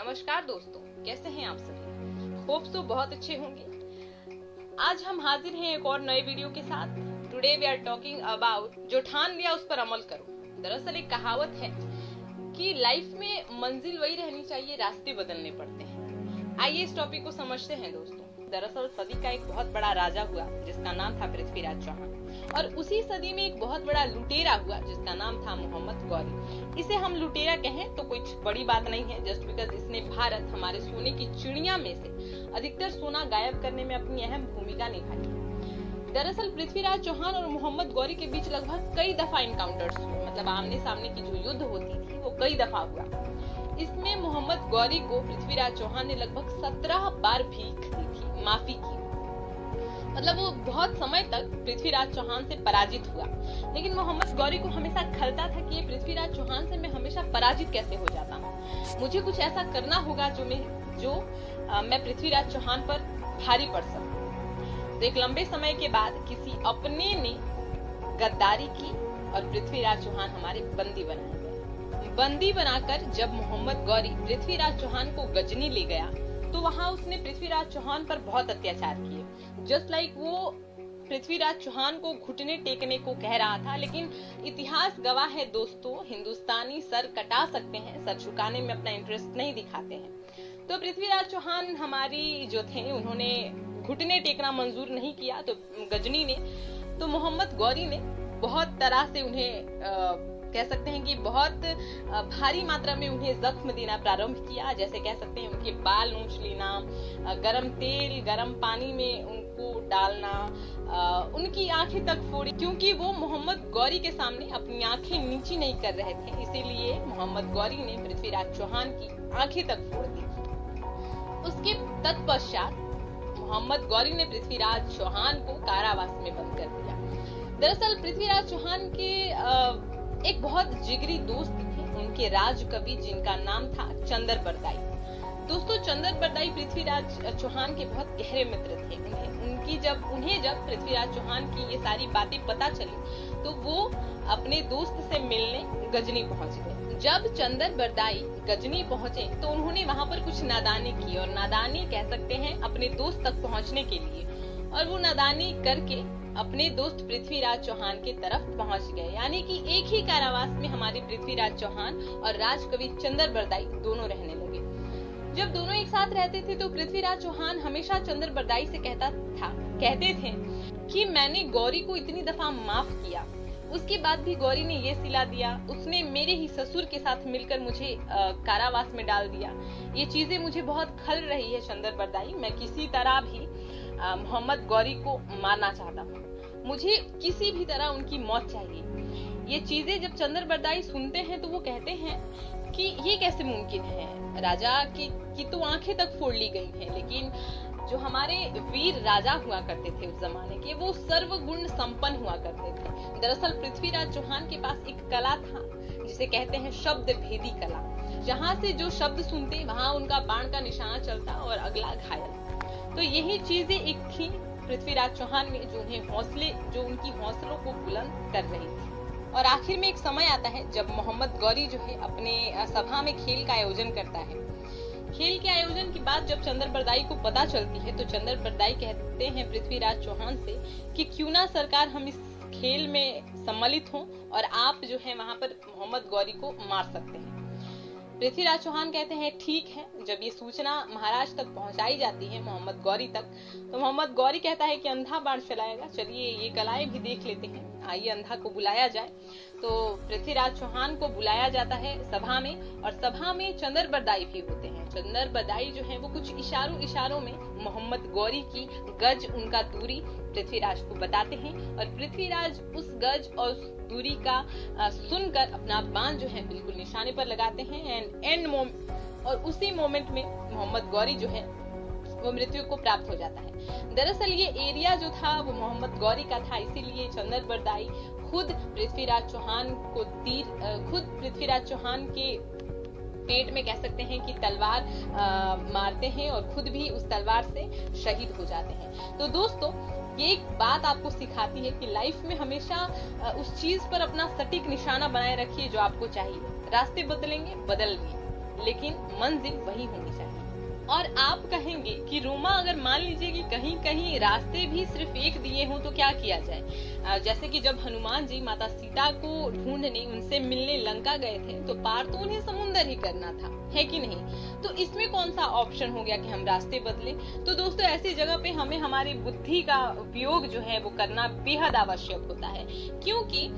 नमस्कार दोस्तों, कैसे हैं आप सभी। होप सो बहुत अच्छे होंगे। आज हम हाजिर हैं एक और नए वीडियो के साथ। Today we are talking about जो ठान लिया उस पर अमल करो। दरअसल एक कहावत है कि लाइफ में मंजिल वही रहनी चाहिए, रास्ते बदलने पड़ते हैं। आइए इस टॉपिक को समझते हैं दोस्तों। दरअसल सदी का एक बहुत बड़ा राजा हुआ जिसका नाम था पृथ्वीराज चौहान, और उसी सदी में एक बहुत बड़ा लुटेरा हुआ जिसका नाम था मोहम्मद गौरी। इसे हम लुटेरा कहें तो कुछ बड़ी बात नहीं है, जस्ट बिकॉज इसने भारत हमारे सोने की चिड़िया में से अधिकतर सोना गायब करने में अपनी अहम भूमिका निभाई। दरअसल पृथ्वीराज चौहान और मोहम्मद गौरी के बीच लगभग कई दफा इनकाउंटर्स हुए, मतलब आमने सामने की जो युद्ध होती थी वो कई दफा हुआ। इसमें मोहम्मद गौरी को पृथ्वीराज चौहान ने लगभग 17 बार भीख दी थी, माफी की। मतलब वो बहुत समय तक पृथ्वीराज चौहान से पराजित हुआ, लेकिन मोहम्मद गौरी को हमेशा खलता था कि ये पृथ्वीराज चौहान से मैं हमेशा पराजित कैसे हो जाता हूँ। मुझे कुछ ऐसा करना होगा जो मैं पृथ्वीराज चौहान पर भारी पड़ सकूं। तो एक लंबे समय के बाद किसी अपने ने गद्दारी की और पृथ्वीराज चौहान हमारे बंदी बनाए गए। बंदी बनाकर जब मोहम्मद गौरी पृथ्वीराज चौहान को गजनी ले गया तो वहां उसने पृथ्वीराज चौहान पर बहुत अत्याचार किए। जस्ट लाइक वो पृथ्वीराज चौहान को घुटने टेकने को कह रहा था, लेकिन इतिहास गवाह है दोस्तों, हिंदुस्तानी सर कटा सकते हैं, सर झुकाने में अपना इंटरेस्ट नहीं दिखाते हैं। तो पृथ्वीराज चौहान हमारी जो थे उन्होंने घुटने टेकना मंजूर नहीं किया, तो गजनी ने, तो मोहम्मद गौरी ने बहुत तरह से उन्हें कह सकते हैं कि बहुत भारी मात्रा में उन्हें जख्म देना प्रारंभ किया। जैसे कह सकते हैं उनके बाल नोच लेना, गरम तेल गरम पानी में उनको डालना, उनकी आंखें तक फोड़ी, क्योंकि वो मोहम्मद गौरी के सामने अपनी आंखें नीची नहीं कर रहे थे। इसीलिए मोहम्मद गौरी ने पृथ्वीराज चौहान की आंखें तक फोड़ दी। उसके तत्पश्चात मोहम्मद गौरी ने पृथ्वीराज चौहान को कारावास में बंद कर दिया। दरअसल पृथ्वीराज चौहान के एक बहुत जिगरी दोस्त थे, उनके राज कवि, जिनका नाम था चंदर बरदाई। दोस्तों चंदर बरदाई पृथ्वीराज चौहान के बहुत गहरे मित्र थे। उन्हें जब पृथ्वीराज चौहान की ये सारी बातें पता चली तो वो अपने दोस्त से मिलने गजनी पहुंच गए। जब चंदर बरदाई गजनी पहुंचे तो उन्होंने वहां पर कुछ नादानी की, और नादानी कह सकते हैं अपने दोस्त तक पहुंचने के लिए, और वो नादानी करके अपने दोस्त पृथ्वीराज चौहान के तरफ पहुंच गए। यानी कि एक ही कारावास में हमारे पृथ्वीराज चौहान और राजकवि चंदर बरदाई दोनों रहने लगे। जब दोनों एक साथ रहते थे तो पृथ्वीराज चौहान हमेशा चंदर बरदाई से कहते थे कि मैंने गौरी को इतनी दफा माफ किया, उसके बाद भी गौरी ने ये सिला दिया, उसने मेरे ही ससुर के साथ मिलकर मुझे कारावास में डाल दिया। ये चीजें मुझे बहुत खल रही है चंदर बरदाई, मैं किसी तरह भी मोहम्मद गौरी को मारना चाहता हूँ, मुझे किसी भी तरह उनकी मौत चाहिए। ये चीजें जब चंदर बरदाई सुनते हैं तो वो कहते हैं कि ये कैसे मुमकिन है, राजा की तो आंखें तक फोड़ ली गई हैं, लेकिन जो हमारे वीर राजा हुआ करते थे उस जमाने के, वो सर्वगुण संपन्न हुआ करते थे। दरअसल पृथ्वीराज चौहान के पास एक कला था जिसे कहते हैं शब्द भेदी कला। जहाँ से जो शब्द सुनते वहां उनका बाण का निशाना चलता और अगला घायल। तो यही चीजें एक थी पृथ्वीराज चौहान में जो उनकी हौसलों को बुलंद कर रही थी। और आखिर में एक समय आता है जब मोहम्मद गौरी जो है अपने सभा में खेल का आयोजन करता है। खेल के आयोजन की बात जब चंदर बरदाई को पता चलती है तो चंदर बरदाई कहते हैं पृथ्वीराज चौहान से कि क्यों ना सरकार हम इस खेल में सम्मिलित हों और आप जो है वहां पर मोहम्मद गौरी को मार सकते हैं। पृथ्वीराज चौहान कहते हैं ठीक है। जब ये सूचना महाराज तक पहुंचाई जाती है, मोहम्मद गौरी तक, तो मोहम्मद गौरी कहता है कि अंधा बाण चलाएगा, चलिए ये कलाएं भी देख लेते हैं, आइए अंधा को बुलाया जाए। तो पृथ्वीराज चौहान को बुलाया जाता है सभा में, और सभा में चंदर बरदाई भी होते हैं। चंदर बरदाई जो है वो कुछ इशारों में मोहम्मद गौरी की गज उनका दूरी पृथ्वीराज को बताते हैं, और पृथ्वीराज उस गज और उस दूरी का सुनकर अपना बाण जो है बिल्कुल निशाने पर लगाते हैं और उसी मोमेंट में मोहम्मद गौरी जो है वो मृत्यु को प्राप्त हो जाता है। दरअसल ये एरिया जो था वो मोहम्मद गौरी का था, इसीलिए चंदर बरदाई खुद पृथ्वीराज चौहान के पेट में कह सकते हैं कि तलवार मारते हैं और खुद भी उस तलवार से शहीद हो जाते हैं। तो दोस्तों ये एक बात आपको सिखाती है कि लाइफ में हमेशा उस चीज पर अपना सटीक निशाना बनाए रखिए जो आपको चाहिए। रास्ते बदलेंगे, बदलिए, लेकिन मंजिल वही होनी चाहिए। और आप कहेंगे कि रोमा, अगर मान लीजिए कि कहीं कहीं रास्ते भी सिर्फ एक दिए हों तो क्या किया जाए? जैसे कि जब हनुमान जी माता सीता को ढूंढने, उनसे मिलने लंका गए थे, तो पार तो उन्हें समुंदर ही करना था, है कि नहीं? तो इसमें कौन सा ऑप्शन हो गया कि हम रास्ते बदले? तो दोस्तों, ऐसी जगह पे हमें हमारी बुद्धि का उपयोग जो है वो करना बेहद आवश्यक होता है, क्योंकि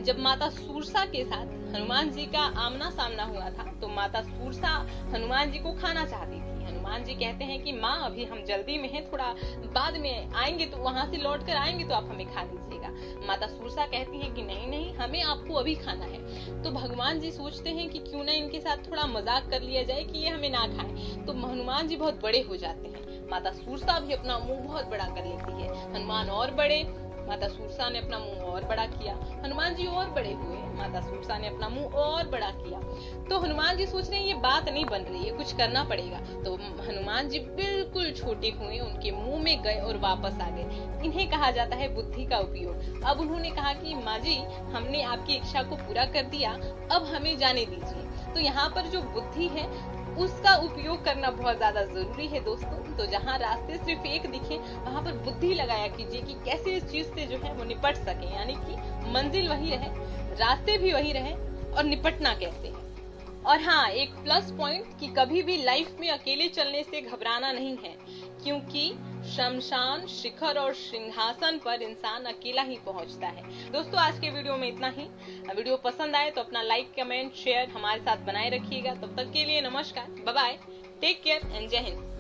जब माता सूरसा के साथ हनुमान जी का आमना सामना हुआ था, तो माता सूरसा हनुमान जी को खाना चाहती थी। हनुमान जी कहते हैं कि माँ, अभी हम जल्दी में हैं, थोड़ा बाद में आएंगे, तो वहां से लौट कर आएंगे तो आप हमें खा लीजिएगा। माता सूरसा कहती है कि नहीं नहीं, हमें आपको अभी खाना है। तो भगवान जी सोचते हैं कि क्यों ना इनके साथ थोड़ा मजाक कर लिया जाए कि ये हमें ना खाएं। तो हनुमान जी बहुत बड़े हो जाते हैं, माता सूरसा भी अपना मुंह बहुत बड़ा कर लेती है। हनुमान और बड़े, माता सूरसा ने अपना मुंह और बड़ा किया। हनुमान जी और बड़े हुए, माता सूरसा ने अपना मुंह और बड़ा किया। तो हनुमान जी सोच रहे हैं ये बात नहीं बन रही है, कुछ करना पड़ेगा। तो हनुमान जी बिल्कुल छोटे हुए, उनके मुंह में गए और वापस आ गए। इन्हें कहा जाता है बुद्धि का उपयोग। अब उन्होंने कहा कि माँ जी, हमने आपकी इच्छा को पूरा कर दिया, अब हमें जाने दीजिए। तो यहाँ पर जो बुद्धि है उसका उपयोग करना बहुत ज्यादा जरूरी है दोस्तों। तो जहाँ रास्ते सिर्फ एक दिखे, वहाँ पर बुद्धि लगाया कीजिए कि कैसे इस चीज से जो है वो निपट सके, यानी कि मंजिल वही रहे, रास्ते भी वही रहे, और निपटना कैसे है। और हाँ, एक प्लस पॉइंट कि कभी भी लाइफ में अकेले चलने से घबराना नहीं है, क्योंकि शमशान, शिखर और सिंहासन पर इंसान अकेला ही पहुंचता है। दोस्तों, आज के वीडियो में इतना ही। वीडियो पसंद आए तो अपना लाइक, कमेंट, शेयर हमारे साथ बनाए रखिएगा। तब तक के लिए नमस्कार, bye bye, take care and जय हिंद।